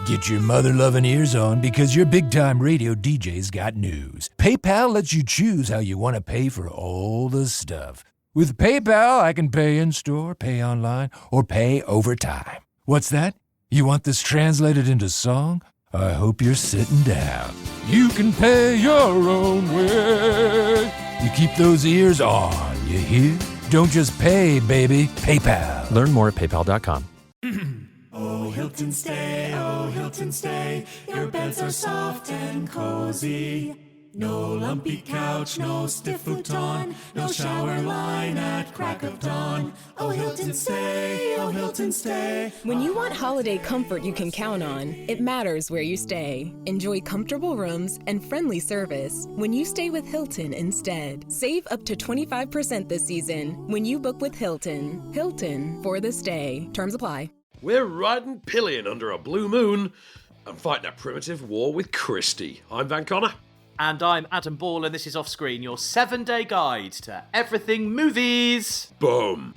Get your mother-loving ears on because your big-time radio DJ's got news. PayPal lets you choose how you want to pay for all the stuff. With PayPal, I can pay in-store, pay online, or pay over time. What's that? You want this translated into song? I hope you're sitting down. You can pay your own way. You keep those ears on, you hear? Don't just pay, baby. PayPal. Learn more at paypal.com. Oh, Hilton stay, your beds are soft and cozy. No lumpy couch, no stiff futon, no shower line at crack of dawn. Oh, Hilton stay. When you want holiday comfort you can count on, it matters where you stay. Enjoy comfortable rooms and friendly service when you stay with Hilton instead. Save up to 25% this season when you book with Hilton. Hilton for the stay. Terms apply. We're riding Pillion under a blue moon and fighting a primitive war with Christy. I'm Van Connor. And I'm Adam Ball, and this is Offscreen, your 7-day guide to everything movies. Boom.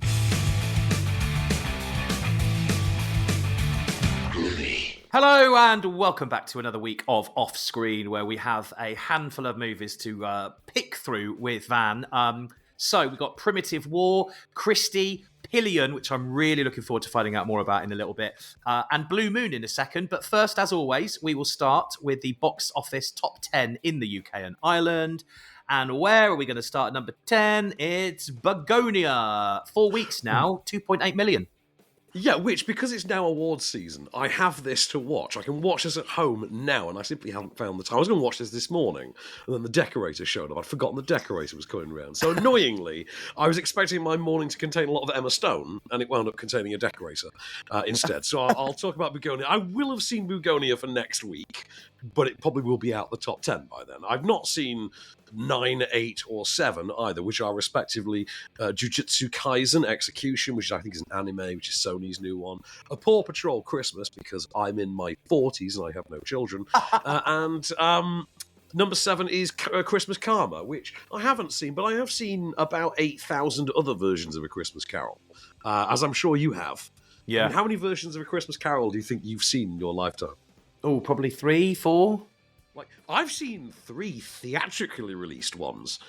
Hello, and welcome back to another week of Offscreen, where we have a handful of movies to pick through with Van. So we've got Primitive War, Christy, Pillion, which I'm really looking forward to finding out more about in a little bit, and Blue Moon in a second. But first, as always, we will start with the box office top 10 in the UK and Ireland. And where are we going to start at number 10? It's Begonia. 4 weeks now, 2.8 million. Yeah, which, because it's now awards season, I have this to watch. I can watch this at home now, and I simply haven't found the time. I was going to watch this morning, and then the decorator showed up. I'd forgotten the decorator was coming around. So annoyingly, I was expecting my morning to contain a lot of Emma Stone, and it wound up containing a decorator instead. So I'll talk about Begonia. I will have seen Begonia for next week, but it probably will be out the top 10 by then. I've not seen 9, 8, or 7 either, which are respectively Jujutsu Kaisen Execution, which I think is an anime, which is Sony's new one, a Paw Patrol Christmas, because I'm in my 40s and I have no children, and number 7 is Christmas Karma, which I haven't seen, but I have seen about 8,000 other versions of A Christmas Carol, as I'm sure you have. Yeah. And how many versions of A Christmas Carol do you think you've seen in your lifetime? Oh, probably 3, 4. Like, I've seen 3 theatrically released ones.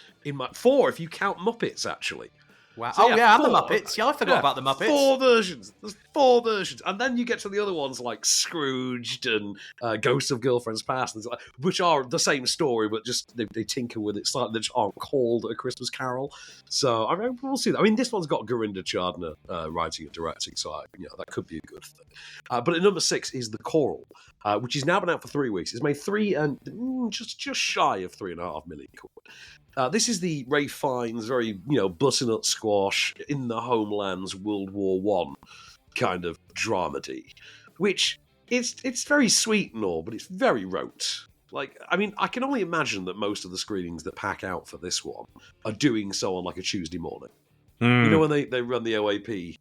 4 if you count Muppets, actually. Wow. So, and the 4. Muppets. Yeah, I forgot about the Muppets. 4 versions. There's 4 versions. And then you get to the other ones like Scrooged and Ghosts of Girlfriends Past, and which are the same story, but just they tinker with it slightly. They just aren't called A Christmas Carol. So, I mean, we'll see that. I mean, this one's got Gurinder Chadna writing and directing, so that could be a good thing. But at number 6 is The Coral, which has now been out for 3 weeks. It's made 3 and just shy of 3.5 million quid. This is the Ray Fiennes very, butternut squash in the homelands World War One kind of dramedy, which it's very sweet and all, but it's very rote. Like, I mean, I can only imagine that most of the screenings that pack out for this one are doing so on like a Tuesday morning. You know, when they run the OAP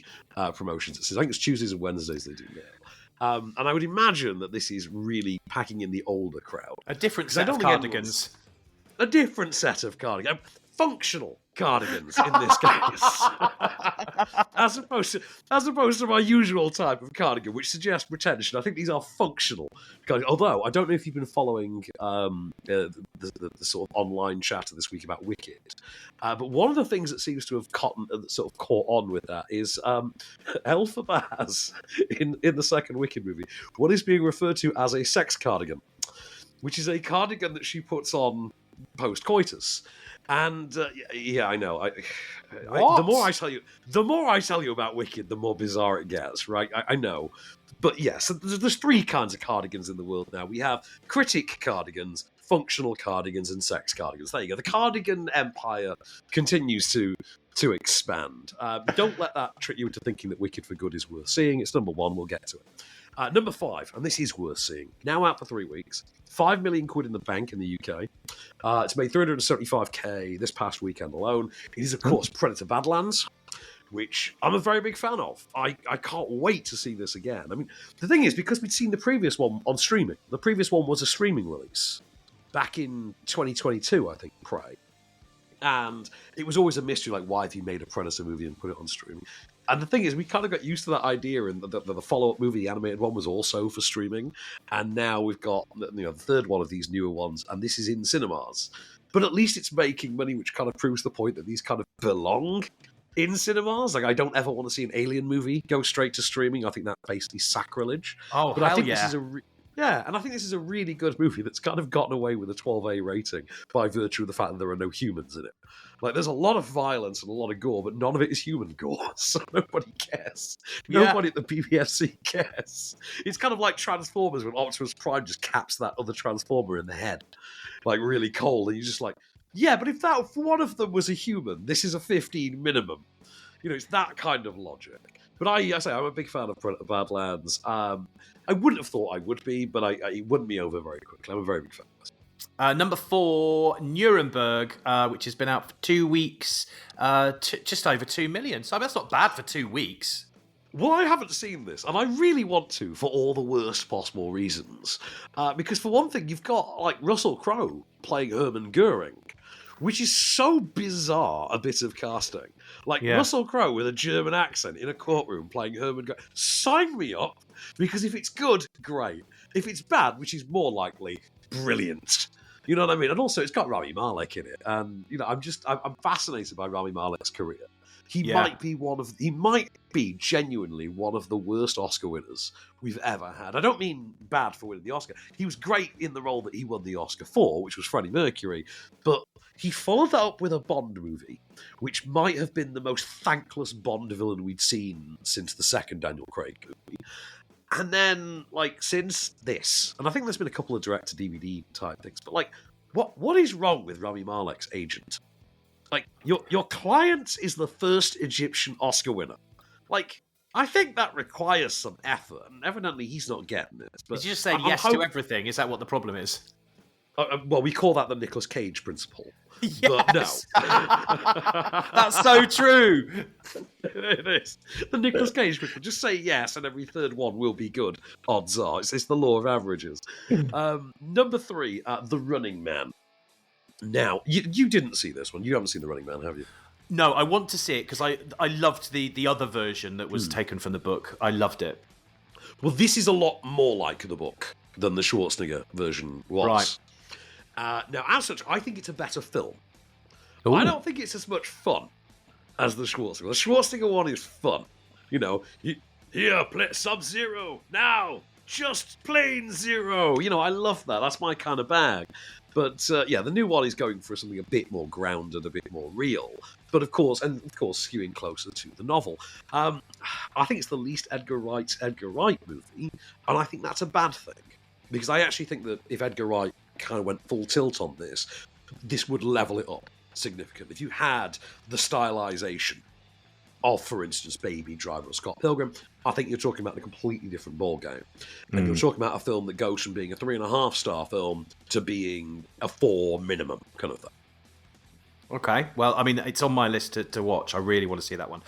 promotions, I think it's Tuesdays and Wednesdays they do now. And I would imagine that this is really packing in the older crowd. A different set of cardigans. A different set of cardigans. Functional cardigans in this case. as opposed to my usual type of cardigan, which suggests retention. I think these are functional cardigans. Although, I don't know if you've been following the sort of online chatter this week about Wicked. But one of the things that seems to have caught on with that is Elphaba in the second Wicked movie, what is being referred to as a sex cardigan, which is a cardigan that she puts on post-coitus. And I know. The more I tell you about Wicked, the more bizarre it gets, right? I know. But yes, there's 3 kinds of cardigans in the world now. We have critic cardigans, functional cardigans, and sex cardigans. There you go. The cardigan empire continues to expand. Don't let that trick you into thinking that Wicked for Good is worth seeing. It's number 1. We'll get to it. Number 5, and this is worth seeing. Now out for 3 weeks. 5 million quid in the bank in the UK. It's made 375k this past weekend alone. It is, of course, Predator Badlands, which I'm a very big fan of. I can't wait to see this again. I mean, the thing is, because we'd seen the previous one on streaming, the previous one was a streaming release back in 2022, I think, Prey. And it was always a mystery, like, why have you made a Predator movie and put it on streaming? And the thing is, we kind of got used to that idea, and the follow-up movie, the animated one, was also for streaming. And now we've got the third one of these newer ones, and this is in cinemas. But at least it's making money, which kind of proves the point that these kind of belong in cinemas. Like, I don't ever want to see an Alien movie go straight to streaming. I think that's basically sacrilege. Oh, but hell I think yeah. This is and I think this is a really good movie that's kind of gotten away with a 12A rating by virtue of the fact that there are no humans in it. Like, there's a lot of violence and a lot of gore, but none of it is human gore, so nobody cares. Nobody at the BBFC cares. It's kind of like Transformers when Optimus Prime just caps that other Transformer in the head, like really cold, and you're just like, yeah, but if one of them was a human, this is a 15 minimum. It's that kind of logic. But I say I'm a big fan of Badlands. I wouldn't have thought I would be, but it won me over very quickly. I'm a very big fan of this. Number 4, Nuremberg, which has been out for 2 weeks, just over 2 million. So that's not bad for 2 weeks. Well, I haven't seen this, and I really want to for all the worst possible reasons. Because for one thing, you've got like Russell Crowe playing Hermann Goering, which is so bizarre a bit of casting. Like, Russell Crowe with a German accent in a courtroom playing Hermann Goering. Sign me up, because if it's good, great. If it's bad, which is more likely, brilliant. You know what I mean? And also, it's got Rami Malek in it. And, I'm fascinated by Rami Malek's career. He might be genuinely one of the worst Oscar winners we've ever had. I don't mean bad for winning the Oscar. He was great in the role that he won the Oscar for, which was Freddie Mercury. But he followed that up with a Bond movie, which might have been the most thankless Bond villain we'd seen since the second Daniel Craig movie. And then, since this, and I think there's been a couple of direct-to-DVD type things, but, what is wrong with Rami Malek's agent? Your client is the first Egyptian Oscar winner. I think that requires some effort, and evidently he's not getting it. But did you just say yes to everything? Is that what the problem is? Well, we call that the Nicolas Cage principle. Yes. But no. That's so true. It is. The Nicolas Cage principle. Just say yes, and every third one will be good. Odds are. It's the law of averages. Number 3, The Running Man. Now, you didn't see this one. You haven't seen The Running Man, have you? No, I want to see it because I loved the other version that was taken from the book. I loved it. Well, this is a lot more like the book than the Schwarzenegger version was. Right. Now, as such, I think it's a better film. Ooh. I don't think it's as much fun as the Schwarzenegger. The Schwarzenegger one is fun. Here, play Sub-Zero, now, just plain zero. I love that. That's my kind of bag. But, the new one is going for something a bit more grounded, a bit more real. But, of course, skewing closer to the novel. I think it's the least Edgar Wright movie, and I think that's a bad thing. Because I actually think that if Edgar Wright kind of went full tilt on this would level it up significantly. If you had the stylization of, for instance, Baby Driver or Scott Pilgrim, I think you're talking about a completely different ballgame. And you're talking about a film that goes from being a 3.5-star film to being a 4 minimum kind of thing. Okay, well, I mean, it's on my list to watch. I really want to see that one.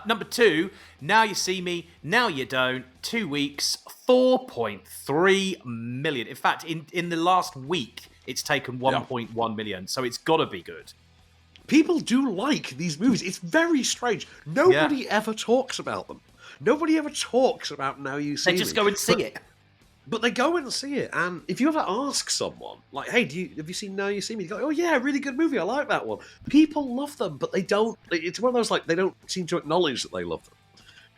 Number 2, Now You See Me, Now You Don't. 2 weeks, 4.3 million. In fact, in the last week, it's taken 1.1 million, so it's got to be good. People do like these movies. It's very strange. Nobody ever talks about them. Nobody ever talks about Now You See Me. They just go and see it. But they go and see it, and if you ever ask someone, like, hey, have you seen Now You See Me? They go, oh yeah, really good movie, I like that one. People love them, but they don't, it's one of those, they don't seem to acknowledge that they love them.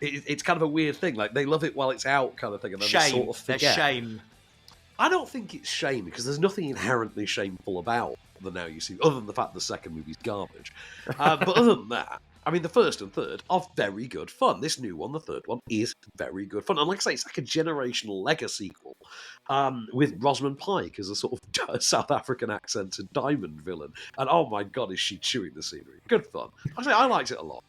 It's kind of a weird thing, they love it while it's out kind of thing, and then they sort of forget. There's shame. I don't think it's shame, because there's nothing inherently shameful about the Now You See Me, other than the fact the second movie's garbage. But other than that, I mean, the first and third are very good fun. This new one, the third one, is very good fun. And like I say, it's like a generational Lego sequel with Rosamund Pike as a sort of South African accented diamond villain. And oh my God, is she chewing the scenery. Good fun. I liked it a lot.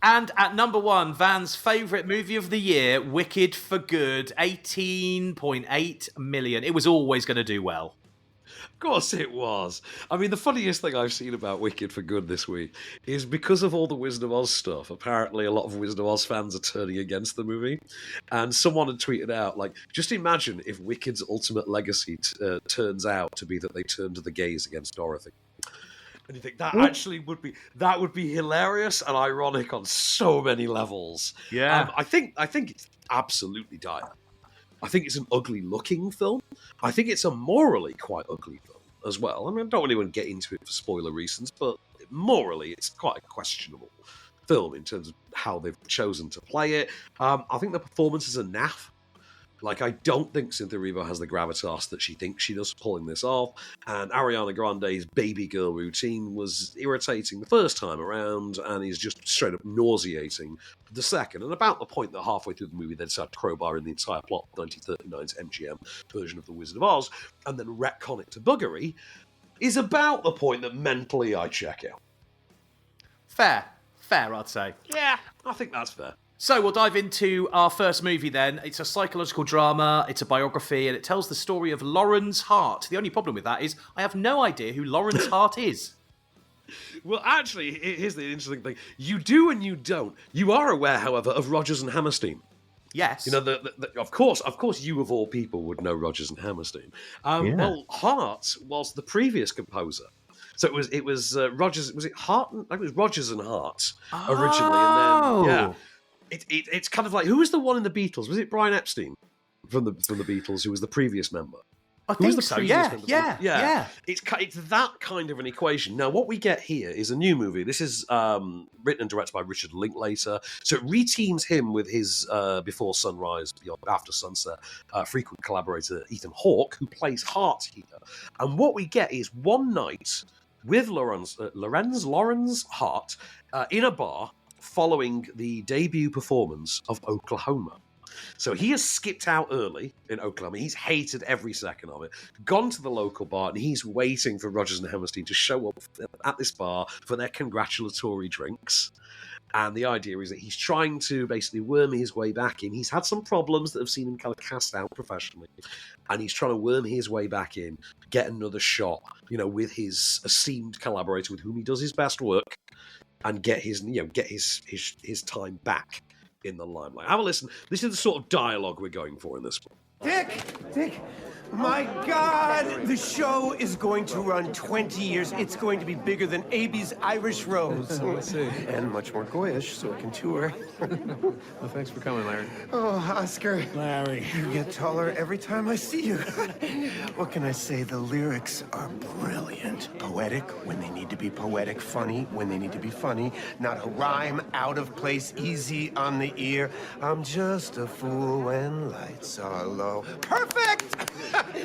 And at number 1, Van's favourite movie of the year, Wicked for Good, 18.8 million. It was always going to do well. Of course it was. I mean, the funniest thing I've seen about Wicked for Good this week is because of all the Wizard of Oz stuff, apparently a lot of Wizard of Oz fans are turning against the movie. And someone had tweeted out, just imagine if Wicked's ultimate legacy turns out to be that they turn to the gays against Dorothy. And you think that actually would be hilarious and ironic on so many levels. Yeah. I think it's absolutely dire. I think it's an ugly looking film. I think it's a morally quite ugly film as well. I mean, I don't really want to get into it for spoiler reasons, but morally it's quite a questionable film in terms of how they've chosen to play it. I think the performances are naff. Like, I don't think Cynthia Erivo has the gravitas that she thinks she does pulling this off, and Ariana Grande's baby girl routine was irritating the first time around, and is just straight up nauseating the second. And about the point that halfway through the movie they decide to crowbar in the entire plot of 1939's MGM version of The Wizard of Oz, and then retcon it to buggery, is about the point that mentally I check out. Fair, I'd say. Yeah, I think that's fair. So we'll dive into our first movie then. It's a psychological drama, it's a biography, and it tells the story of Lawrence Hart. The only problem with that is I have no idea who Lawrence Hart is. Well, actually, here's the interesting thing. You do and you don't. You are aware, however, of Rodgers and Hammerstein. Yes. You know, of course, you of all people would know Rodgers and Hammerstein. Well, Hart was the previous composer. So it was Rodgers. Was it Hart? I think it was Rodgers and Hart originally, and then It's kind of like, who was the one in the Beatles? Was it Brian Epstein from the Beatles, who was the previous member? I think so. Yeah. It's that kind of an equation. Now, what we get here is a new movie. This is written and directed by Richard Linklater. So it reteams him with his Before Sunrise, After Sunset frequent collaborator Ethan Hawke, who plays Hart here. And what we get is one night with Lawrence Hart in a bar, following the debut performance of Oklahoma. So he has skipped out early in Oklahoma. He's hated every second of it. Gone to the local bar, and he's waiting for Rodgers and Hammerstein to show up at this bar for their congratulatory drinks. And the idea is that he's trying to basically worm his way back in. He's had some problems that have seen him kind of cast out professionally. And he's trying to worm his way back in, get another shot, with his esteemed collaborator with whom he does his best work, and get his time back in the limelight. Have a listen. This is the sort of dialogue we're going for in this one. Dick, my God, the show is going to run 20 years. It's going to be bigger than Abby's Irish Rose. I see. And much more goyish, so it can tour. Well, thanks for coming, Larry. Oh, Oscar. Larry. You get taller every time I see you. What can I say? The lyrics are brilliant. Poetic when they need to be poetic. Funny when they need to be funny. Not a rhyme, out of place, easy on the ear. I'm just a fool when lights are low. Perfect!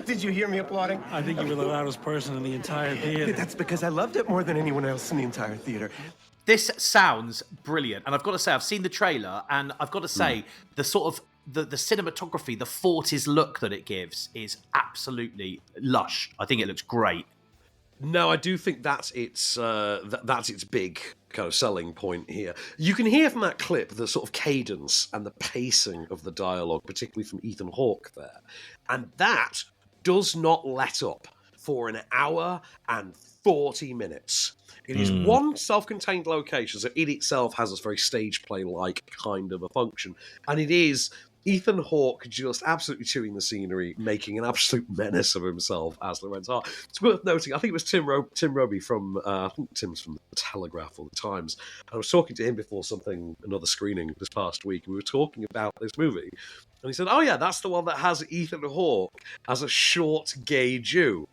Did you hear me applauding? I think you were the loudest person in the entire theater. That's because I loved it more than anyone else in the entire theater. This sounds brilliant, and I've got to say, I've seen the trailer, and I've got to say, the sort of the cinematography, the 40s look that it gives is absolutely lush. I think it looks great. No, I do think that's its big kind of selling point here. You can hear from that clip the sort of cadence and the pacing of the dialogue, particularly from Ethan Hawke there. And that does not let up for an hour and 40 minutes. It is one self-contained location, so it itself has a very stage play-like kind of a function. And it is Ethan Hawke just absolutely chewing the scenery, making an absolute menace of himself as Lawrence Hart. It's worth noting, I think it was Tim Roby from, I think Tim's from The Telegraph or The Times. I was talking to him before another screening this past week, and we were talking about this movie. And he said, oh yeah, that's the one that has Ethan Hawke as a short gay Jew,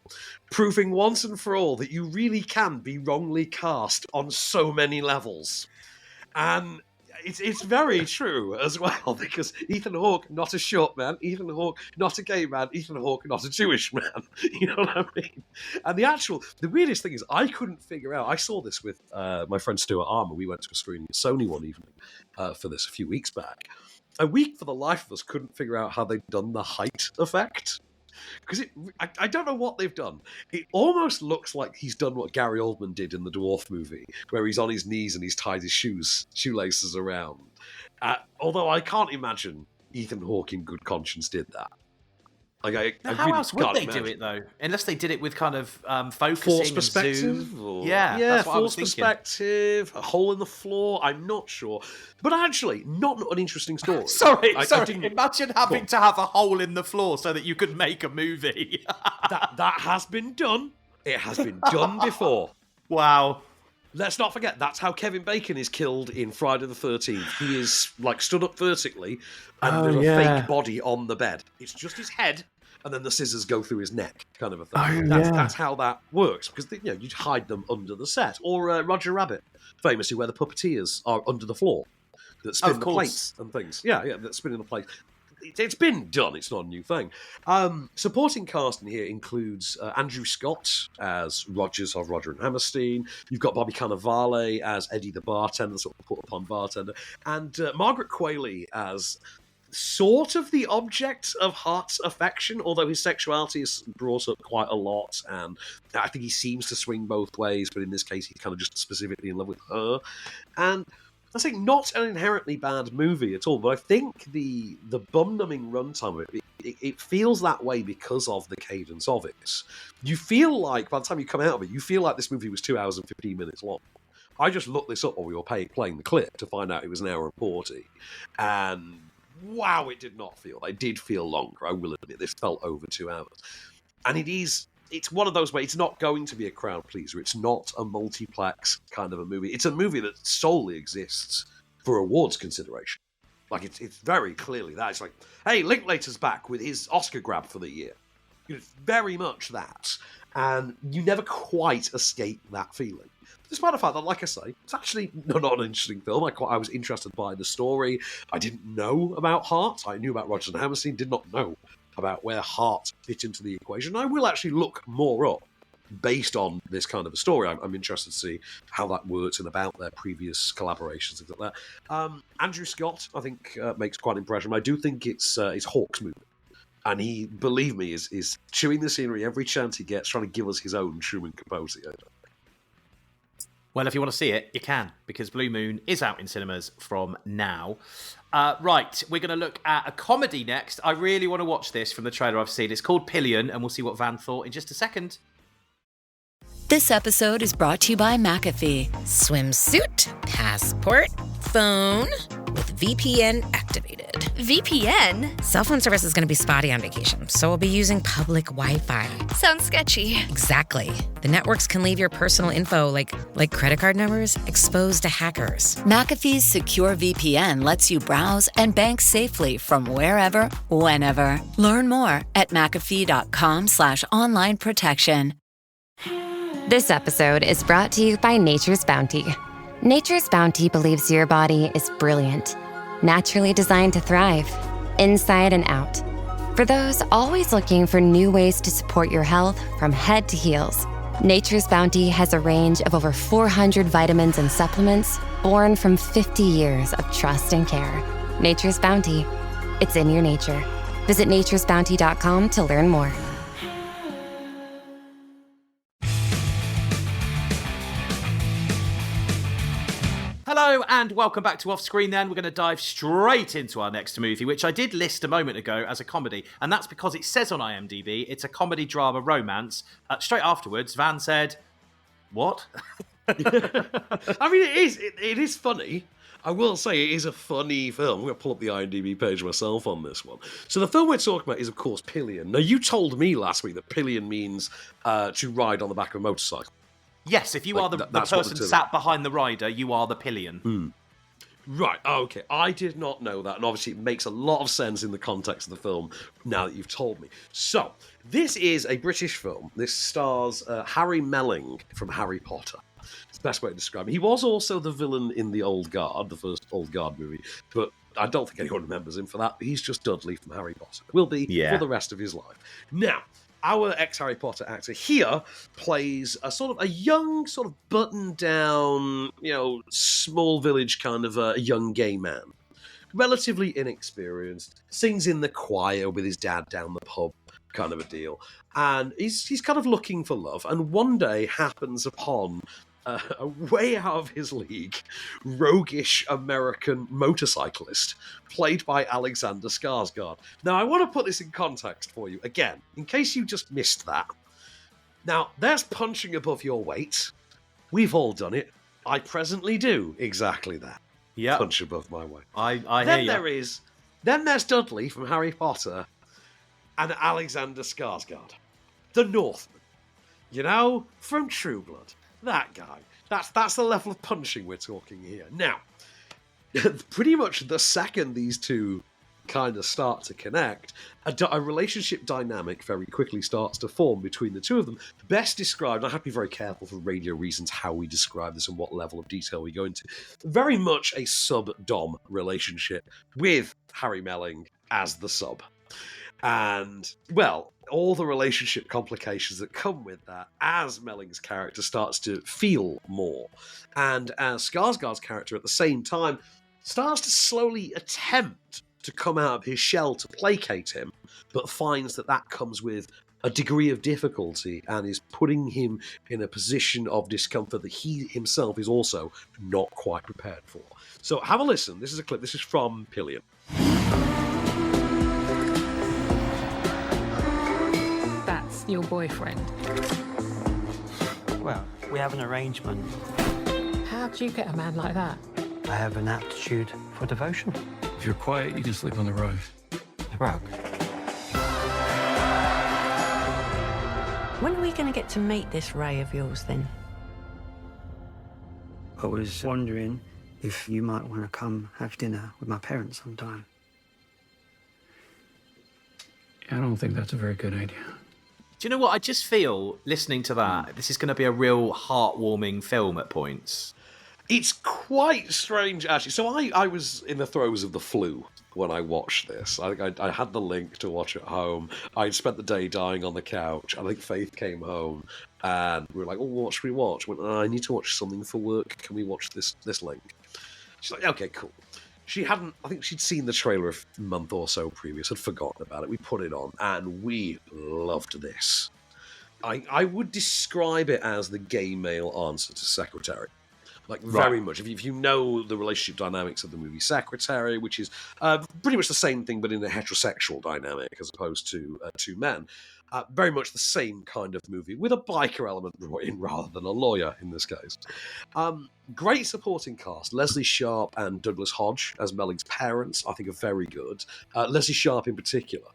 proving once and for all that you really can be wrongly cast on so many levels. And it's very true as well, because Ethan Hawke, not a short man, Ethan Hawke, not a gay man, Ethan Hawke, not a Jewish man. You know what I mean? And the weirdest thing is, I couldn't figure out, I saw this with my friend Stuart Armour. We went to a screening at Sony one evening for this a few weeks back. And we, for the life of us, couldn't figure out how they'd done the height effect. Because I don't know what they've done. It almost looks like he's done what Gary Oldman did in the Dwarf movie, where he's on his knees and he's tied his shoelaces around. Although I can't imagine Ethan Hawke in good conscience did that. Like, how really else would can't they imagine. do it, though? Unless they did it with kind of focusing Force and perspective? zoom. Yeah, that's what I was force thinking. perspective, a hole in the floor, I'm not sure. But actually, not an interesting story. Sorry. I Imagine having to have a hole in the floor so that you could make a movie. that has been done. It has been done before. Wow. Let's not forget, that's how Kevin Bacon is killed in Friday the 13th. He is, like, stood up vertically, and there's a fake body on the bed. It's just his head, and then the scissors go through his neck, kind of a thing. That's how that works, because, you'd hide them under the set. Or Roger Rabbit, famously, where the puppeteers are under the floor, that spin the plates and things. Yeah, that spin in the plates. It's been done. It's not a new thing. Supporting cast in here includes Andrew Scott as Rogers of Roger and Hammerstein. You've got Bobby Cannavale as Eddie the bartender, sort of put-upon bartender. And Margaret Qualley as sort of the object of Hart's affection, although his sexuality is brought up quite a lot. And I think he seems to swing both ways, but in this case, he's kind of just specifically in love with her. And I think not an inherently bad movie at all, but I think the bum-numbing runtime of it feels that way because of the cadence of it. You feel like, by the time you come out of it, you feel like this movie was 2 hours and 15 minutes long. I just looked this up while we were playing the clip to find out it was an hour and 40. And wow, it did not feel. It did feel longer, I will admit. This felt over 2 hours. And it's one of those where it's not going to be a crowd pleaser. It's not a multiplex kind of a movie. It's a movie that solely exists for awards consideration. Like, it's very clearly that. It's like, hey, Linklater's back with his Oscar grab for the year. It's very much that. And you never quite escape that feeling. Despite the fact that, like I say, it's actually not an interesting film. I was interested by the story. I didn't know about Hart. I knew about Rodgers and Hammerstein. Did not know about where Hart fit into the equation. I will actually look more up based on this kind of a story. I'm interested to see how that works and about their previous collaborations, things like that. Andrew Scott, I think, makes quite an impression. I do think it's Hawke's movie. And he, believe me, is chewing the scenery every chance he gets, trying to give us his own Truman Capote. Well, if you want to see it, you can, because Blue Moon is out in cinemas from now. Right, we're going to look at a comedy next. I really want to watch this from the trailer I've seen. It's called Pillion, and we'll see what Van thought in just a second. This episode is brought to you by McAfee. Swimsuit, passport, phone, with VPN activated. VPN? Cell phone service is going to be spotty on vacation, so we'll be using public Wi-Fi. Sounds sketchy. Exactly. The networks can leave your personal info, like credit card numbers, exposed to hackers. McAfee's secure VPN lets you browse and bank safely from wherever, whenever. Learn more at McAfee.com/online protection. This episode is brought to you by Nature's Bounty. Nature's Bounty believes your body is brilliant, naturally designed to thrive, inside and out. For those always looking for new ways to support your health from head to heels, Nature's Bounty has a range of over 400 vitamins and supplements born from 50 years of trust and care. Nature's Bounty. It's in your nature. Visit naturesbounty.com to learn more. Hello and welcome back to Off Screen then. We're going to dive straight into our next movie, which I did list a moment ago as a comedy, and that's because it says on IMDb it's a comedy drama romance. Straight afterwards, Van said, what? I mean, it is funny. I will say it is a funny film. I'm going to pull up the IMDb page myself on this one. So the film we're talking about is, of course, Pillion. Now, you told me last week that Pillion means to ride on the back of a motorcycle. Yes, if you are the person sat behind the rider, you are the pillion. Right, okay. I did not know that, and obviously it makes a lot of sense in the context of the film now that you've told me. So, this is a British film. This stars Harry Melling from Harry Potter. It's the best way to describe him. He was also the villain in The Old Guard, the first Old Guard movie, but I don't think anyone remembers him for that. He's just Dudley from Harry Potter. Will be for the rest of his life. Now, our ex-Harry Potter actor here plays a young, sort of buttoned-down, small village kind of a young gay man. Relatively inexperienced, sings in the choir with his dad down the pub, kind of a deal. And he's kind of looking for love, and one day happens upon a way out of his league, roguish American motorcyclist played by Alexander Skarsgård. Now, I want to put this in context for you, again, in case you just missed that. Now, there's punching above your weight. We've all done it. I presently do exactly that. Yeah, punch above my weight. I then hear you. Then there's Dudley from Harry Potter and Alexander Skarsgård, the Northman, from True Blood. That guy. That's the level of punching we're talking here. Now, pretty much the second these two kind of start to connect, a relationship dynamic very quickly starts to form between the two of them. Best described, I have to be very careful for radio reasons how we describe this and what level of detail we go into, very much a sub-dom relationship with Harry Melling as the sub. And, well, all the relationship complications that come with that as Melling's character starts to feel more. And as Skarsgård's character at the same time starts to slowly attempt to come out of his shell to placate him, but finds that comes with a degree of difficulty and is putting him in a position of discomfort that he himself is also not quite prepared for. So have a listen. This is a clip. This is from Pillion. That's your boyfriend. Well, we have an arrangement. How do you get a man like that? I have an aptitude for devotion. If you're quiet, you can sleep on the rug. The rug. When are we going to get to meet this Ray of yours, then? I was wondering if you might want to come have dinner with my parents sometime. I don't think that's a very good idea. Do you know what? I just feel, listening to that, this is going to be a real heartwarming film at points. It's quite strange, actually. So I was in the throes of the flu when I watched this. I had the link to watch at home. I'd spent the day dying on the couch. I think Faith came home, and we were like, "Oh, what should we watch?" I went, "I need to watch something for work. Can we watch this link?" She's like, "Okay, cool." She hadn't. I think she'd seen the trailer a month or so previous. Had forgotten about it. We put it on, and we loved this. I would describe it as the gay male answer to Secretary. Like, very much. If you know the relationship dynamics of the movie Secretary, which is pretty much the same thing, but in a heterosexual dynamic as opposed to two men, very much the same kind of movie, with a biker element in rather than a lawyer in this case. Great supporting cast. Leslie Sharp and Douglas Hodge as Melling's parents, I think, are very good. Leslie Sharp in particular,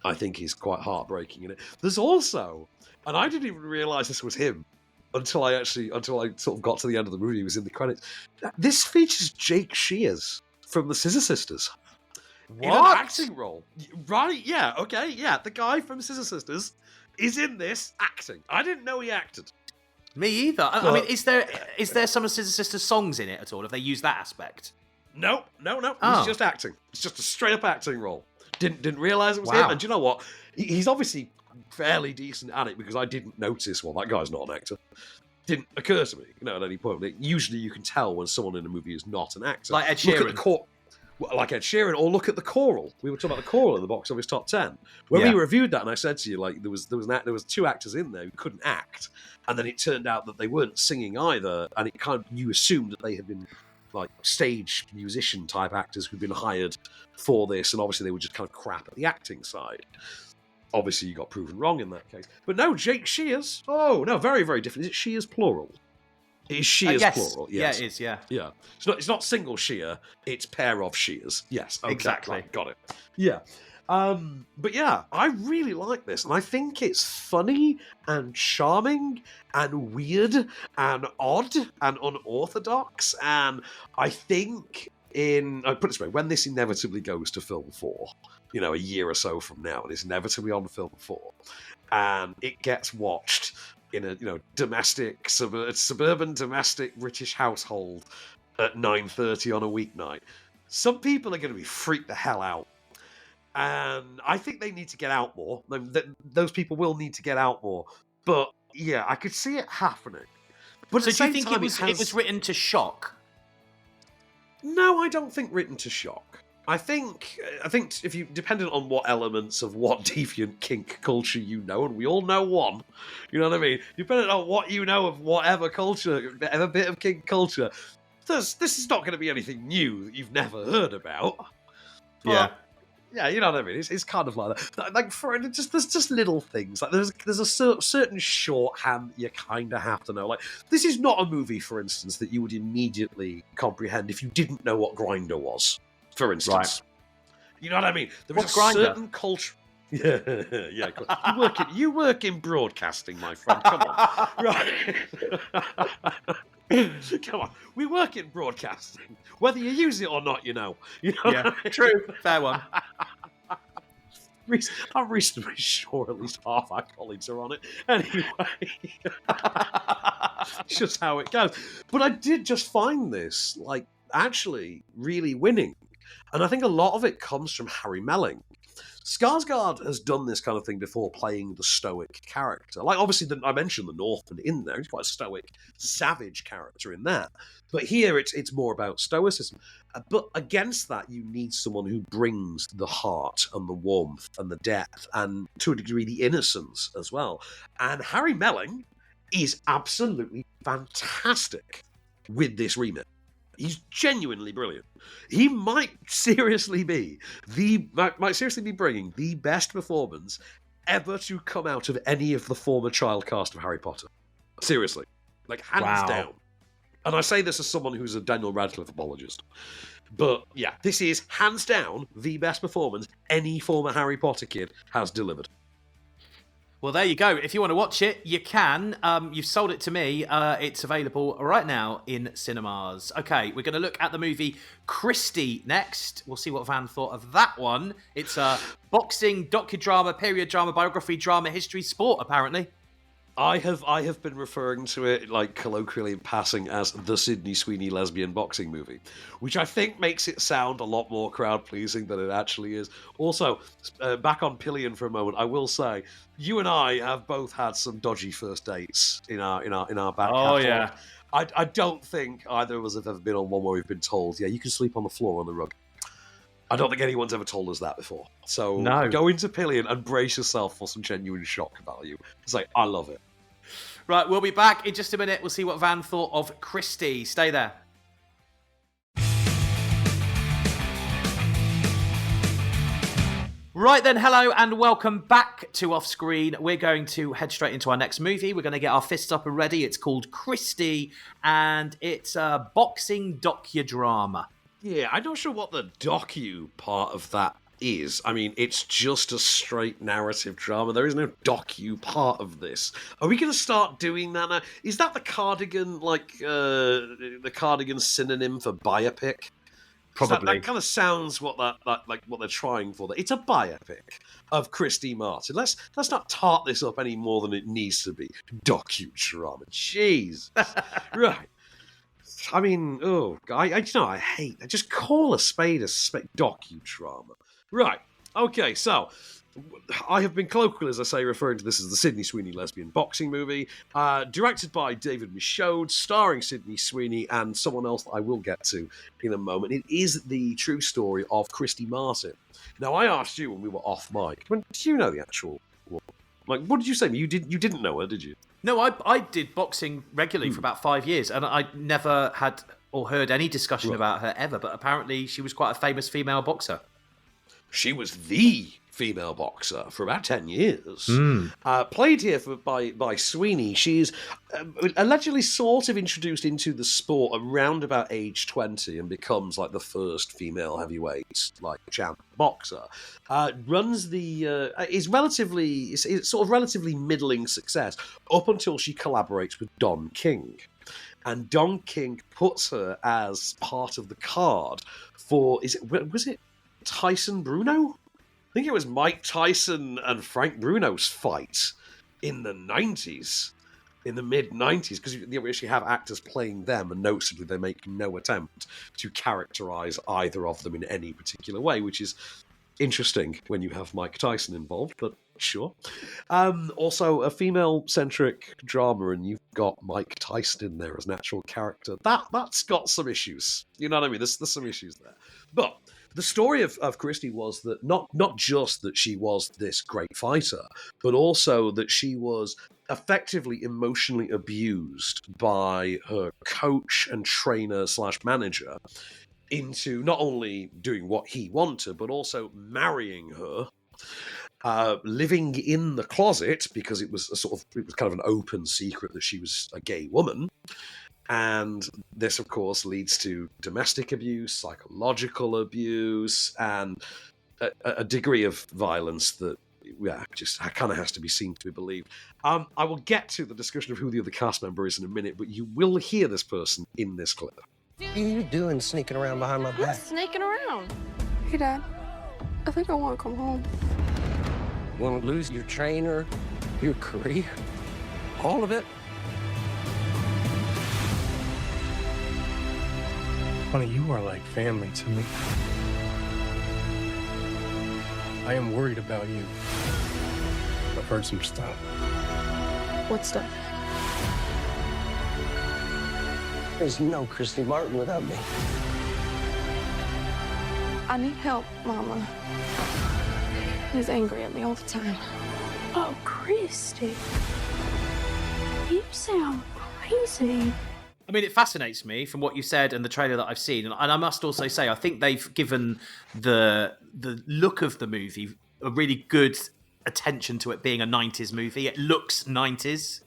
I think, is quite heartbreaking in it. There's also, and I didn't even realise this was him, until I sort of got to the end of the movie. He was in the credits. This features Jake Shears from the Scissor Sisters. What? In an acting role. Right, yeah, okay, yeah. The guy from Scissor Sisters is in this acting. I didn't know he acted. Me either. I mean, is there some of Scissor Sisters songs in it at all? Have they used that aspect? No. Oh. It's just acting. It's just a straight-up acting role. Didn't realise it was him. Wow. And do you know what? He's obviously fairly decent at it, because I didn't notice, well, that guy's not an actor. Didn't occur to me, at any point. Usually you can tell when someone in a movie is not an actor. Like Ed Sheeran. Like Ed Sheeran, or look at the choral. We were talking about the choral in the box office top 10. When we reviewed that, and I said to you, like, there was two actors in there who couldn't act, and then it turned out that they weren't singing either, and it kind of, you assumed that they had been like stage musician type actors who'd been hired for this, and obviously they were just kind of crap at the acting side. Obviously, you got proven wrong in that case. But no, Jake Shears. Oh, no, very, very different. Is it Shears plural? It is Shears plural. Yes. Yeah, it is, yeah. Yeah. It's not single shear, it's pair of shears. Yes. Okay, exactly. Right, got it. Yeah. But yeah, I really like this. And I think it's funny and charming and weird and odd and unorthodox. And I think I put it this way, when this inevitably goes to film 4, a year or so from now, and it's inevitably on film 4, and it gets watched in a domestic suburban domestic British household at 9:30 on a weeknight, some people are going to be freaked the hell out, and I think they need to get out more. Those people will need to get out more, but yeah, I could see it happening. But so do you think it was written to shock? No, I don't think written to shock. I think if you, depending on what elements of what deviant kink culture you know, and we all know one, you know what I mean? Depending on what you know of whatever culture, whatever bit of kink culture, this is not going to be anything new that you've never heard about. But, yeah, you know what I mean? It's kind of like that. Like, there's just little things. Like, there's a certain shorthand you kind of have to know. Like, this is not a movie, for instance, that you would immediately comprehend if you didn't know what Grindr was, for instance. Right. You know what I mean? There is a certain culture. Yeah, yeah. You work in broadcasting, my friend. Come on, right? Come on, we work in broadcasting, whether you use it or not. You know. Yeah, true. Fair one. I'm reasonably sure at least half our colleagues are on it. Anyway, it's just how it goes. But I did just find this, like, actually really winning. And I think a lot of it comes from Harry Melling. Skarsgård has done this kind of thing before, playing the stoic character. Like, obviously, I mentioned the Northman in there. He's quite a stoic, savage character in that. But here, it's more about stoicism. But against that, you need someone who brings the heart and the warmth and the depth and, to a degree, the innocence as well. And Harry Melling is absolutely fantastic with this remit. He's genuinely brilliant. He might seriously be bringing the best performance ever to come out of any of the former child cast of Harry Potter. Seriously, like hands down. And I say this as someone who's a Daniel Radcliffe apologist. But yeah, this is hands down the best performance any former Harry Potter kid has delivered. Well, there you go. If you want to watch it, you can. You've sold it to me. It's available right now in cinemas. Okay, we're going to look at the movie Christy next. We'll see what Van thought of that one. It's a boxing, docudrama, period drama, biography, drama, history, sport, apparently. I have been referring to it, like, colloquially in passing as the Sydney Sweeney lesbian boxing movie, which I think makes it sound a lot more crowd-pleasing than it actually is. Also, back on Pillion for a moment, I will say, you and I have both had some dodgy first dates in our back catalogue. Yeah. I don't think either of us have ever been on one where we've been told, yeah, you can sleep on the floor on the rug. I don't think anyone's ever told us that before. So go into Pillion and brace yourself for some genuine shock value. It's like, I love it. Right, we'll be back in just a minute. We'll see what Van thought of Christy. Stay there. Right then, hello and welcome back to Off Screen. We're going to head straight into our next movie. We're going to get our fists up and ready. It's called Christy, and it's a boxing docudrama. Yeah, I'm not sure what the docu part of that is. I mean, it's just a straight narrative drama. There is no docu part of this. Are we going to start doing that now? Is that the Cardigan, like, the Cardigan synonym for biopic? Probably. That kind of sounds what what they're trying for. It's a biopic of Christy Martin. Let's not tart this up any more than it needs to be. Docudrama. Jeez. Right. I mean, I just call a spade docudrama. Right. Okay, so I have been colloquial, as I say, referring to this as the Sydney Sweeney lesbian boxing movie, directed by David Michaud, starring Sydney Sweeney and someone else that I will get to in a moment. It is the true story of Christy Martin. Now, I asked you when we were off mic, do you know the actual woman? Like, what did you say? You didn't know her, did you? No, I did boxing regularly for about 5 years, and I never had or heard any discussion about her ever, but apparently she was quite a famous female boxer. She was the female boxer for about 10 years. Played here by Sweeney. She's allegedly sort of introduced into the sport around about age 20 and becomes like the first female heavyweight champ boxer. Runs the it's sort of relatively middling success up until she collaborates with Don King. And Don King puts her as part of the card for was it Tyson Bruno? I think it was Mike Tyson and Frank Bruno's fight in the 90s, in the mid-90s, because you actually have actors playing them, and noticeably they make no attempt to characterize either of them in any particular way, which is interesting when you have Mike Tyson involved, but sure. Also, a female-centric drama, and you've got Mike Tyson in there as an actual character. That's got some issues. You know what I mean? There's some issues there. But the story of Christy was that not just that she was this great fighter, but also that she was effectively emotionally abused by her coach and trainer / manager into not only doing what he wanted, but also marrying her, living in the closet because it was kind of an open secret that she was a gay woman. And this, of course, leads to domestic abuse, psychological abuse, and a degree of violence that yeah, just kind of has to be seen to be believed. I will get to the discussion of who the other cast member is in a minute, but you will hear this person in this clip. What are you doing sneaking around behind my back? Sneaking around. Hey, Dad. I think I want to come home. You want to lose your trainer, your career, all of it? Honey, you are like family to me. I am worried about you. I've heard some stuff. What stuff? There's no Christy Martin without me. I need help, Mama. He's angry at me all the time. Oh, Christy. You sound crazy. I mean, it fascinates me from what you said and the trailer that I've seen. And I must also say, I think they've given the look of the movie a really good attention to it being a 90s movie. It looks 90s.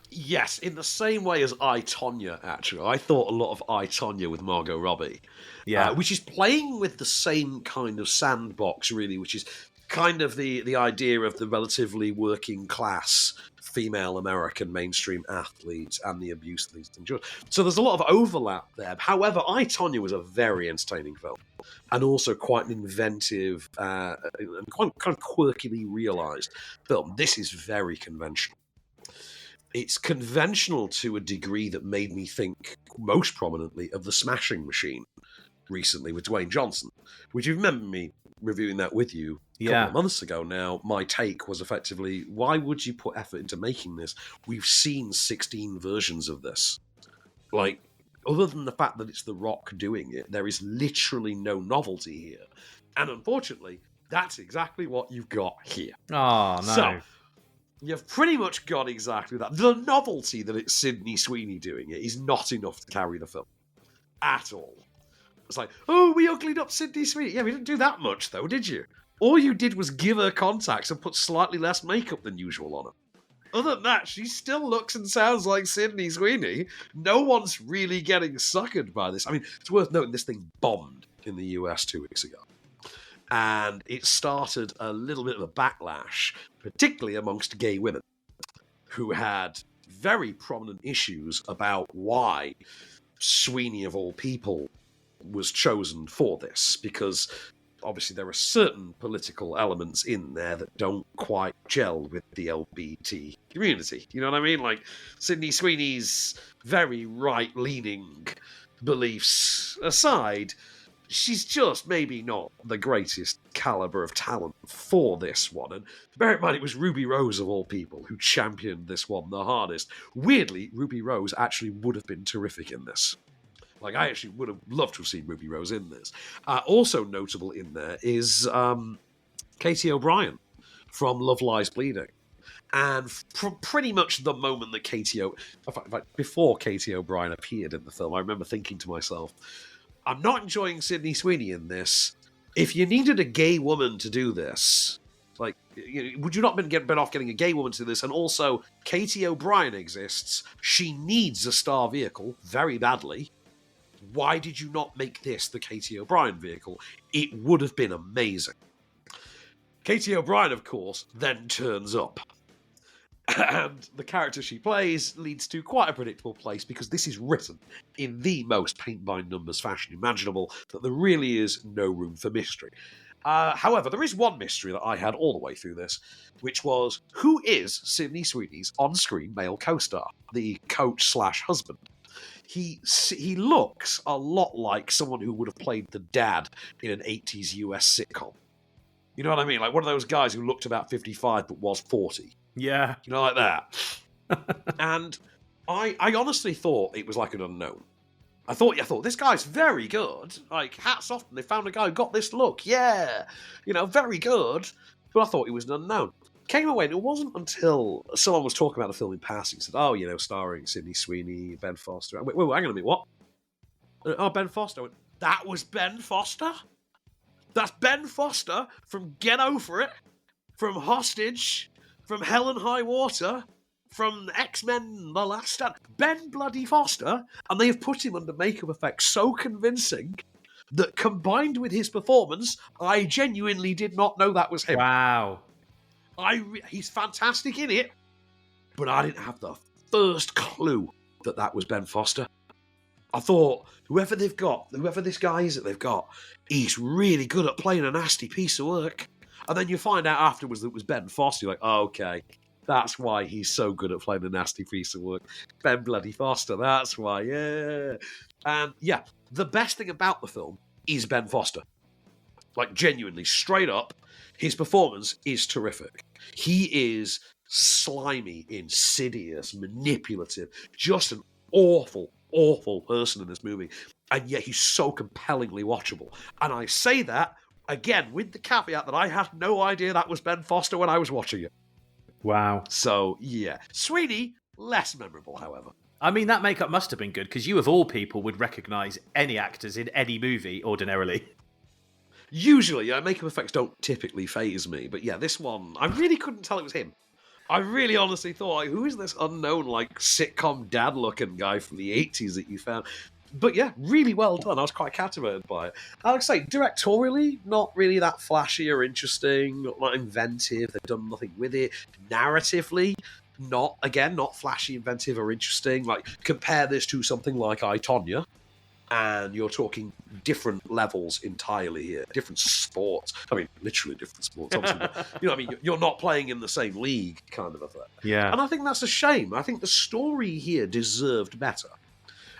Yes, in the same way as I, Tonya, actually. I thought a lot of I, Tonya with Margot Robbie. Yeah. Which is playing with the same kind of sandbox, really, which is kind of the idea of the relatively working class female American mainstream athletes and the abuse that these endure. So there's a lot of overlap there. However, I, Tonya was a very entertaining film and also quite an inventive and quite kind of quirkily realised film. This is very conventional. It's conventional to a degree that made me think most prominently of The Smashing Machine recently with Dwayne Johnson, which you remember me reviewing that with you a couple of months ago now. My take was effectively, why would you put effort into making this? We've seen 16 versions of this. Like, other than the fact that it's The Rock doing it, there is literally no novelty here. And unfortunately, that's exactly what you've got here. Oh, no. So, you've pretty much got exactly that. The novelty that it's Sydney Sweeney doing it is not enough to carry the film. At all. It's like, oh, we uglied up Sydney Sweeney. Yeah, we didn't do that much, though, did you? All you did was give her contacts and put slightly less makeup than usual on her. Other than that, she still looks and sounds like Sydney Sweeney. No one's really getting suckered by this. I mean, it's worth noting this thing bombed in the US 2 weeks ago. And it started a little bit of a backlash, particularly amongst gay women, who had very prominent issues about why Sweeney, of all people, was chosen for this, because obviously there are certain political elements in there that don't quite gel with the LGBT community. You know what I mean? Like, Sydney Sweeney's very right-leaning beliefs aside, she's just maybe not the greatest caliber of talent for this one. And bear in mind, it was Ruby Rose, of all people, who championed this one the hardest. Weirdly, Ruby Rose actually would have been terrific in this. Like, I actually would have loved to have seen Ruby Rose in this. Also notable in there is Katie O'Brien from Love Lies Bleeding. And from pretty much the moment that before Katie O'Brien appeared in the film, I remember thinking to myself, I'm not enjoying Sydney Sweeney in this. If you needed a gay woman to do this, like, would you not been better off getting a gay woman to do this? And also, Katie O'Brien exists. She needs a star vehicle very badly. Why did you not make this the Katie O'Brien vehicle? It would have been amazing. Katie O'Brien, of course, then turns up. And the character she plays leads to quite a predictable place, because this is written in the most paint-by-numbers fashion imaginable, that there really is no room for mystery. However, there is one mystery that I had all the way through this, which was, who is Sydney Sweeney's on-screen male co-star, the coach/husband? He looks a lot like someone who would have played the dad in an 80s US sitcom. You know what I mean? Like one of those guys who looked about 55 but was 40. Yeah. You know, like that. And I honestly thought it was like an unknown. I thought this guy's very good. Like, hats off, and they found a guy who got this look. Yeah. You know, very good. But I thought he was an unknown. Came away, and it wasn't until someone was talking about the film in passing, said, oh, you know, starring Sydney Sweeney, Ben Foster. Wait, hang on a minute, what? Oh, Ben Foster. I went, that was Ben Foster? That's Ben Foster from Get Over It, from Hostage, from Hell and High Water, from X-Men The Last Stand. Ben bloody Foster, and they have put him under makeup effects so convincing that combined with his performance, I genuinely did not know that was him. Wow. He's fantastic in it, but I didn't have the first clue that was Ben Foster. I thought, whoever this guy is that they've got, he's really good at playing a nasty piece of work. And then you find out afterwards that it was Ben Foster. You're like, oh, okay, that's why he's so good at playing a nasty piece of work. Ben bloody Foster, that's why, yeah. And yeah, the best thing about the film is Ben Foster. Like, genuinely, straight up, his performance is terrific. He is slimy, insidious, manipulative, just an awful person in this movie, and yet he's so compellingly watchable. And I say that, again, with the caveat that I had no idea that was Ben Foster when I was watching it. Wow. So, yeah. Sweeney, less memorable, however. I mean, that makeup must have been good, because you, of all people, would recognise any actors in any movie, ordinarily. Usually, makeup effects don't typically faze me, but yeah, this one, I really couldn't tell it was him. I really honestly thought, like, who is this unknown, like, sitcom dad-looking guy from the 80s that you found? But yeah, really well done. I was quite captivated by it. I would say, directorially, not really that flashy or interesting, not inventive. They've done nothing with it. Narratively, not flashy, inventive, or interesting. Like, compare this to something like I, Tonya, and you're talking different levels entirely here, different sports. I mean, literally different sports, obviously. But, you know what I mean? You're not playing in the same league, kind of a thing. Yeah. And I think that's a shame. I think the story here deserved better.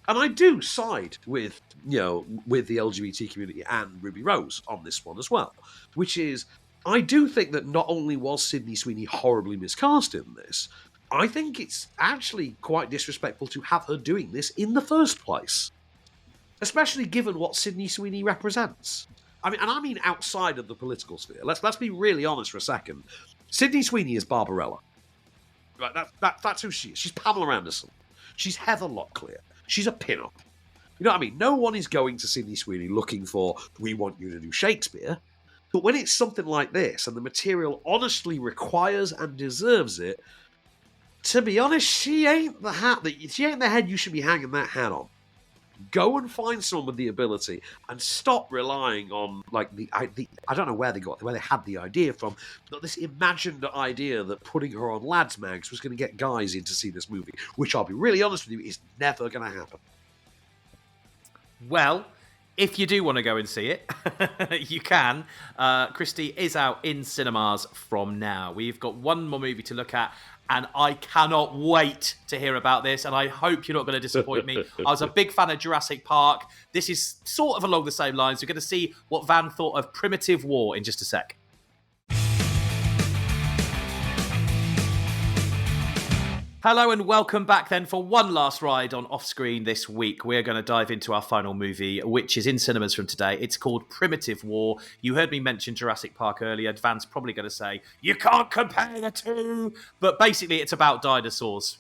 And I do side with the LGBT community and Ruby Rose on this one as well, which is, I do think that not only was Sydney Sweeney horribly miscast in this, I think it's actually quite disrespectful to have her doing this in the first place. Especially given what Sydney Sweeney represents. I mean outside of the political sphere. Let's be really honest for a second. Sydney Sweeney is Barbarella. Right, that's who she is. She's Pamela Anderson. She's Heather Locklear. She's a pin-up. You know what I mean? No one is going to Sydney Sweeney looking for, we want you to do Shakespeare. But when it's something like this, and the material honestly requires and deserves it, to be honest, she ain't the head you should be hanging that hat on. Go and find someone with the ability and stop relying on, like, I don't know where they had the idea from, but this imagined idea that putting her on lads mags was going to get guys in to see this movie, which I'll be really honest with you, is never going to happen. Well, if you do want to go and see it, you can. Christy is out in cinemas from now. We've got one more movie to look at, and I cannot wait to hear about this, and I hope you're not going to disappoint me. I was a big fan of Jurassic Park. This is sort of along the same lines. We're going to see what Van thought of Primitive War in just a sec. Hello and welcome back then for one last ride on Offscreen this week. We're going to dive into our final movie, which is in cinemas from today. It's called Primitive War. You heard me mention Jurassic Park earlier. Van's probably going to say, you can't compare the two. But basically, it's about dinosaurs.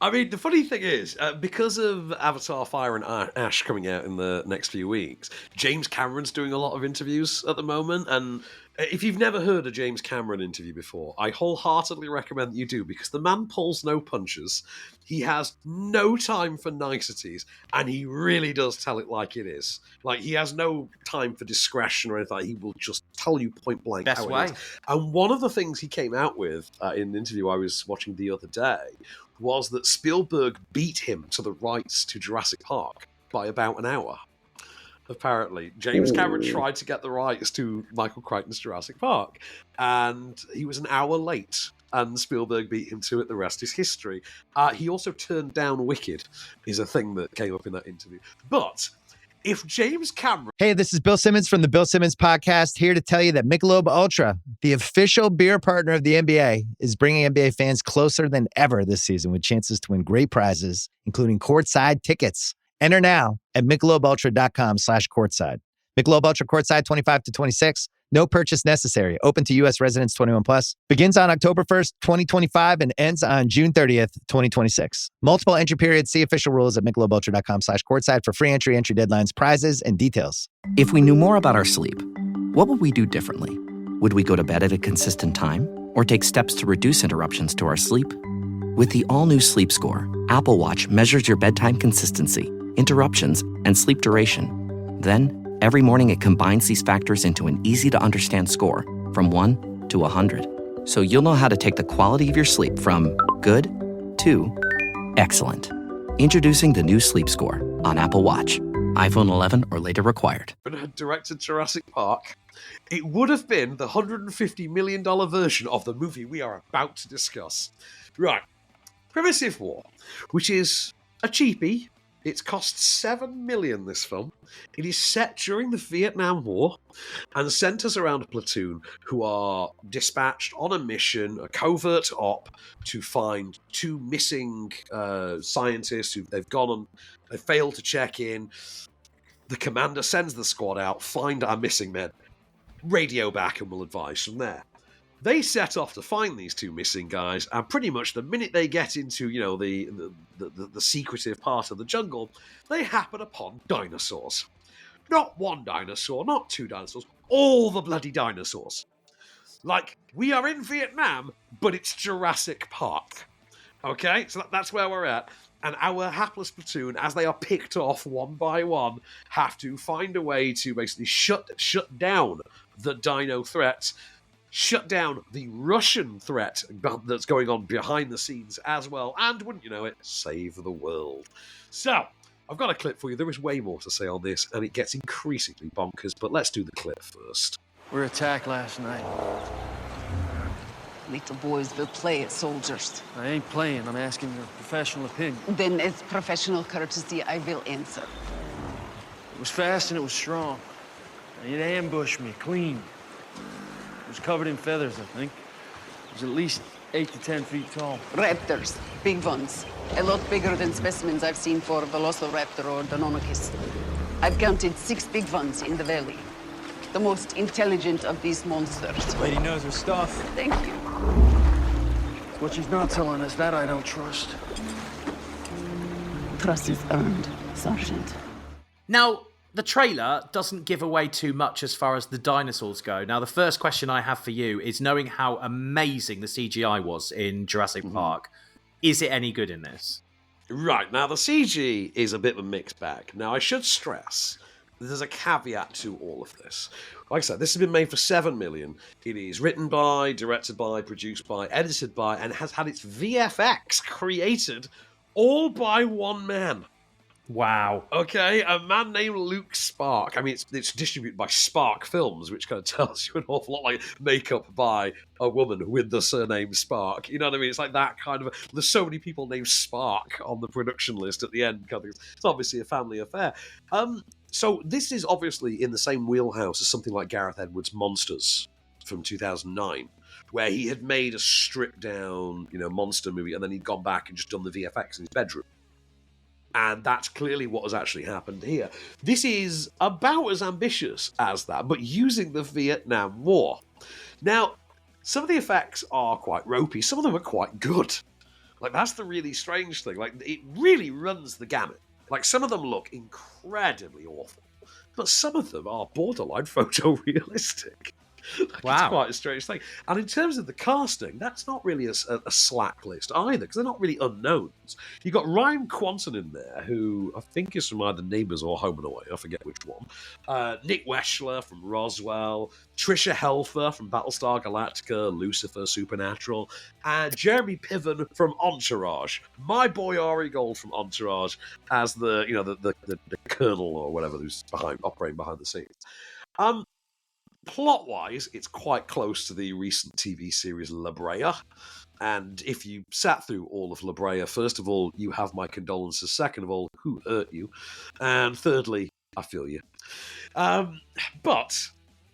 I mean, the funny thing is, because of Avatar Fire and Ash coming out in the next few weeks, James Cameron's doing a lot of interviews at the moment, and if you've never heard a James Cameron interview before, I wholeheartedly recommend that you do, because the man pulls no punches, he has no time for niceties, and he really does tell it like it is. Like, he has no time for discretion or anything. He will just tell you point blank Best how way. it is. And one of the things he came out with in an interview I was watching the other day was that Spielberg beat him to the rights to Jurassic Park by about an hour. Apparently, James Cameron tried to get the rights to Michael Crichton's Jurassic Park, and he was an hour late, and Spielberg beat him to it. The rest is history. He also turned down Wicked, is a thing that came up in that interview. But if James Cameron... Hey, this is Bill Simmons from the Bill Simmons Podcast, here to tell you that Michelob Ultra, the official beer partner of the NBA, is bringing NBA fans closer than ever this season with chances to win great prizes, including courtside tickets. Enter now at MichelobUltra.com/courtside. Michelob Ultra Courtside 25 to 26. No purchase necessary. Open to U.S. residents 21 plus. Begins on October 1st, 2025 and ends on June 30th, 2026. Multiple entry periods. See official rules at MichelobUltra.com/courtside for free entry deadlines, prizes, and details. If we knew more about our sleep, what would we do differently? Would we go to bed at a consistent time or take steps to reduce interruptions to our sleep? With the all-new Sleep Score, Apple Watch measures your bedtime consistency, interruptions, and sleep duration. Then, every morning it combines these factors into an easy-to-understand score from 1 to 100. so you'll know how to take the quality of your sleep from good to excellent. Introducing the new Sleep Score on Apple Watch. iPhone 11 or later required. When I had directed Jurassic Park, it would have been the $150 million version of the movie we are about to discuss. Right. Primitive War, which is a cheapie. It's cost $7 million, this film. It is set during the Vietnam War and centres around a platoon who are dispatched on a mission, a covert op, to find two missing scientists who they've gone on. They failed to check in. The commander sends the squad out, find our missing men, radio back, and we'll advise from there. They set off to find these two missing guys, and pretty much the minute they get into, the secretive part of the jungle, they happen upon dinosaurs. Not one dinosaur, not two dinosaurs, all the bloody dinosaurs. Like, we are in Vietnam, but it's Jurassic Park. Okay, so that's where we're at. And our hapless platoon, as they are picked off one by one, have to find a way to basically shut down the dino threat, shut down the Russian threat that's going on behind the scenes as well, and wouldn't you know it, save the world. So, I've got a clip for you. There is way more to say on this, and it gets increasingly bonkers, but let's do the clip first. We were attacked last night. Little boys will play as soldiers. I ain't playing. I'm asking your professional opinion. Then, as professional courtesy, I will answer. It was fast and it was strong. It ambushed me, clean. It was covered in feathers, I think. It was at least 8 to 10 feet tall. Raptors, big ones. A lot bigger than specimens I've seen for Velociraptor or Deinonychus. I've counted 6 big ones in the valley. The most intelligent of these monsters. Lady knows her stuff. Thank you. What she's not telling us, that I don't trust. Trust is earned, Sergeant. Now, the trailer doesn't give away too much as far as the dinosaurs go. Now, the first question I have for you is, knowing how amazing the CGI was in Jurassic Park, is it any good in this? Right, now the CG is a bit of a mixed bag. Now, I should stress, there's a caveat to all of this. Like I said, this has been made for $7 million. It is written by, directed by, produced by, edited by, and has had its VFX created all by one man. Wow. Okay, a man named Luke Spark. I mean, it's distributed by Spark Films, which kind of tells you an awful lot, like makeup by a woman with the surname Spark. You know what I mean? It's like that kind of... There's so many people named Spark on the production list at the end. It's obviously a family affair. So this is obviously in the same wheelhouse as something like Gareth Edwards' Monsters from 2009, where he had made a stripped-down, monster movie, and then he'd gone back and just done the VFX in his bedroom. And that's clearly what has actually happened here. This is about as ambitious as that, but using the Vietnam War. Now, some of the effects are quite ropey. Some of them are quite good. Like, that's the really strange thing. Like, it really runs the gamut. Like, some of them look incredibly awful, but some of them are borderline photorealistic. Wow. It's quite a strange thing. And in terms of the casting, that's not really a slack list either, because they're not really unknowns. You've got Ryan Quanten in there, who I think is from either Neighbours or Home and Away, I forget which one. Nick Weschler from Roswell, Trisha Helfer from Battlestar Galactica, Lucifer, Supernatural, and Jeremy Piven from Entourage. My boy Ari Gold from Entourage as the colonel or whatever who's operating behind the scenes. Plot-wise, it's quite close to the recent TV series La Brea. And if you sat through all of La Brea, first of all, you have my condolences. Second of all, who hurt you? And thirdly, I feel you. But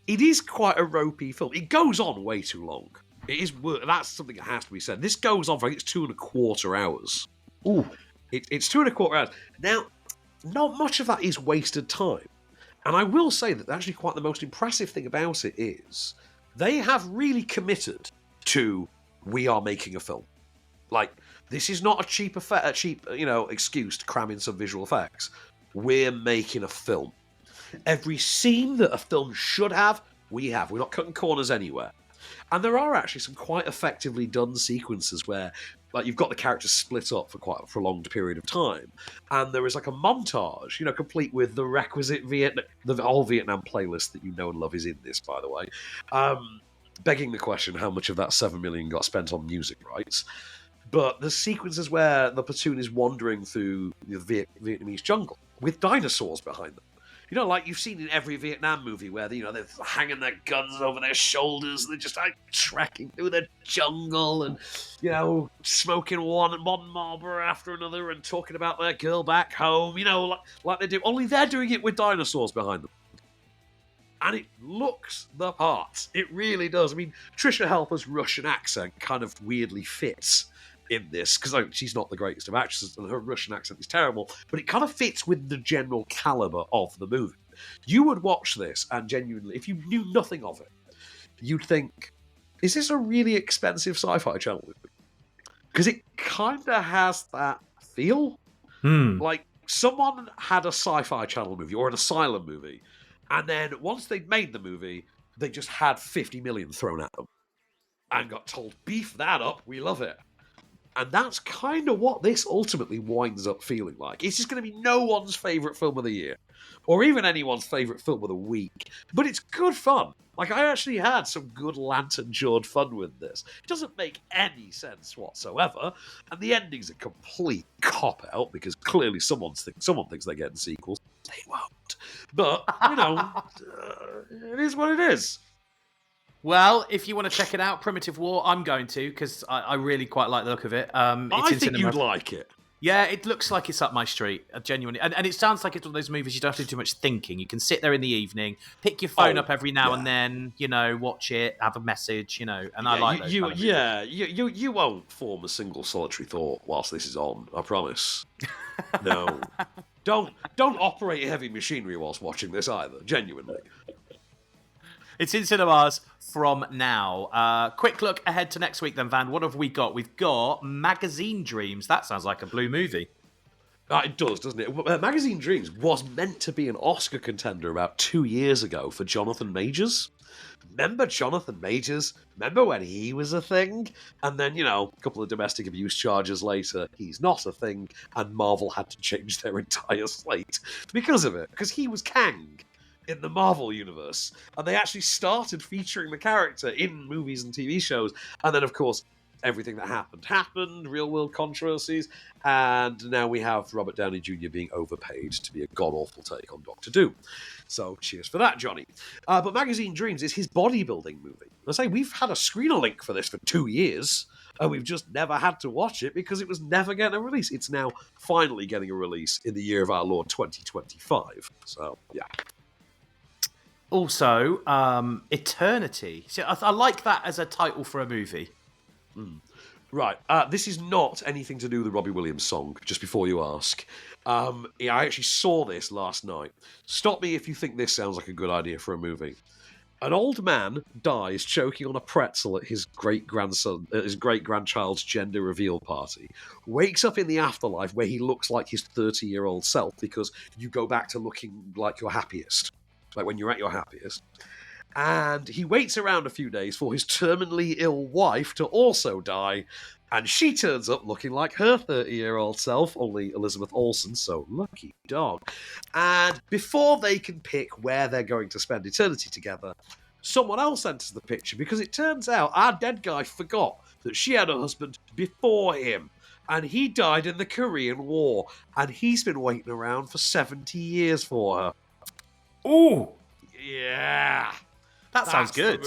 it is quite a ropey film. It goes on way too long. It is. That's something that has to be said. This goes on for, I think it's 2.25 hours. Ooh. It's 2.25 hours. Now, not much of that is wasted time. And I will say that actually quite the most impressive thing about it is they have really committed to, we are making a film. Like, this is not a cheap excuse to cram in some visual effects. We're making a film. Every scene that a film should have, we have. We're not cutting corners anywhere. And there are actually some quite effectively done sequences where, like, you've got the characters split up for quite a prolonged period of time, and there is like a montage, complete with the requisite the whole Vietnam playlist that you know and love is in this, by the way. begging the question how much of that $7 million got spent on music rights. But the sequences where the platoon is wandering through the Vietnamese jungle with dinosaurs behind them. You know, like you've seen in every Vietnam movie where, they're hanging their guns over their shoulders and they're just like trekking through the jungle and, smoking one Marlboro after another and talking about their girl back home, like they do. Only they're doing it with dinosaurs behind them. And it looks the part. It really does. I mean, Tricia Helfer's Russian accent kind of weirdly fits in this, because she's not the greatest of actresses and her Russian accent is terrible, but it kind of fits with the general caliber of the movie. You would watch this and genuinely, if you knew nothing of it, you'd think, is this a really expensive Sci-Fi Channel movie? Because it kind of has that feel. Like someone had a Sci-Fi Channel movie or an Asylum movie, and then once they'd made the movie, they just had 50 million thrown at them and got told, beef that up, we love it. And that's kind of what this ultimately winds up feeling like. It's just going to be no one's favourite film of the year, or even anyone's favourite film of the week. But it's good fun. Like, I actually had some good lantern-jawed fun with this. It doesn't make any sense whatsoever, and the ending's a complete cop-out, because clearly someone thinks they're getting sequels. They won't. But, it is what it is. Well, if you want to check it out, Primitive War, I'm going to, because I really quite like the look of it. I think you'd like it. Yeah, it looks like it's up my street, genuinely. And it sounds like it's one of those movies you don't have to do too much thinking. You can sit there in the evening, pick your phone up every now and then, watch it, have a message, and I like those kind of movies. You won't form a single solitary thought whilst this is on, I promise. No. Don't operate heavy machinery whilst watching this either, genuinely. It's in cinemas from now. Quick look ahead to next week then, Van. What have we got? We've got Magazine Dreams. That sounds like a blue movie. It does, doesn't it? Magazine Dreams was meant to be an Oscar contender about 2 years ago for Jonathan Majors. Remember Jonathan Majors? Remember when he was a thing? And then, a couple of domestic abuse charges later, he's not a thing, and Marvel had to change their entire slate because of it. Because he was Kang in the Marvel universe, and they actually started featuring the character in movies and TV shows, and then of course everything that happened, real world controversies, and now we have Robert Downey Jr. being overpaid to be a god-awful take on Doctor Doom. So cheers for that, Johnny. But Magazine Dreams is his bodybuilding movie. I say we've had a screener link for this for 2 years, and we've just never had to watch it because it was never getting a release. It's now finally getting a release in the year of our Lord 2025. So yeah. Also, Eternity. See, I like that as a title for a movie. Right. This is not anything to do with the Robbie Williams song, just before you ask. I actually saw this last night. Stop me if you think this sounds like a good idea for a movie. An old man dies choking on a pretzel at his great-grandchild's gender reveal party. Wakes up in the afterlife where he looks like his 30-year-old self because you go back to looking like your happiest. Like when you're at your happiest. And he waits around a few days for his terminally ill wife to also die, and she turns up looking like her 30-year-old self, only Elizabeth Olsen, so lucky dog. And before they can pick where they're going to spend eternity together, someone else enters the picture, because it turns out our dead guy forgot that she had a husband before him, and he died in the Korean War, and he's been waiting around for 70 years for her. Ooh! Yeah! That sounds good.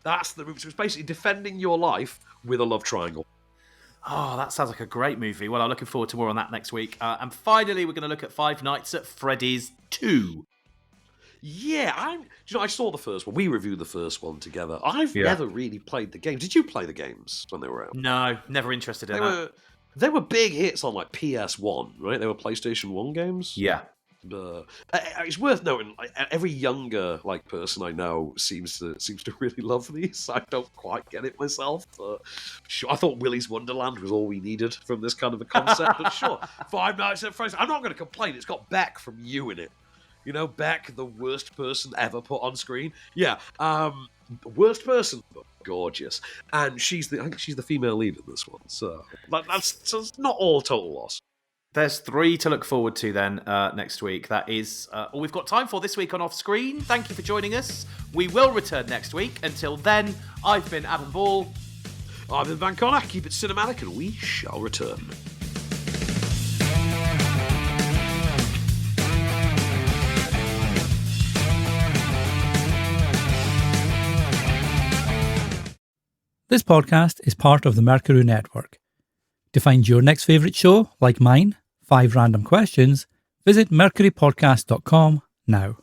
That's the movie. So it's basically defending your life with a love triangle. Oh, that sounds like a great movie. Well, I'm looking forward to more on that next week. And finally, we're going to look at Five Nights at Freddy's 2. Yeah, I saw the first one. We reviewed the first one together. I've never really played the game. Did you play the games when they were out? No, never interested in that. They were big hits on like PS1, right? They were PlayStation 1 games. Yeah. It's worth noting, every younger person I know seems to really love these. I don't quite get it myself. Sure, I thought Willy's Wonderland was all we needed from this kind of a concept. But sure, Five Nights at Freddy's. I'm not going to complain. It's got Beck from You in it. Beck, the worst person ever put on screen. Yeah, worst person, but gorgeous. And I think she's the female lead in this one. So that's not all total loss. There's 3 to look forward to then next week. That is all we've got time for this week on Off Screen. Thank you for joining us. We will return next week. Until then, I've been Adam Ball. I've been Van Connor. Keep it cinematic and we shall return. This podcast is part of the Mercury Network. To find your next favourite show, like mine, 5 Random Questions, visit mercurypodcast.com now.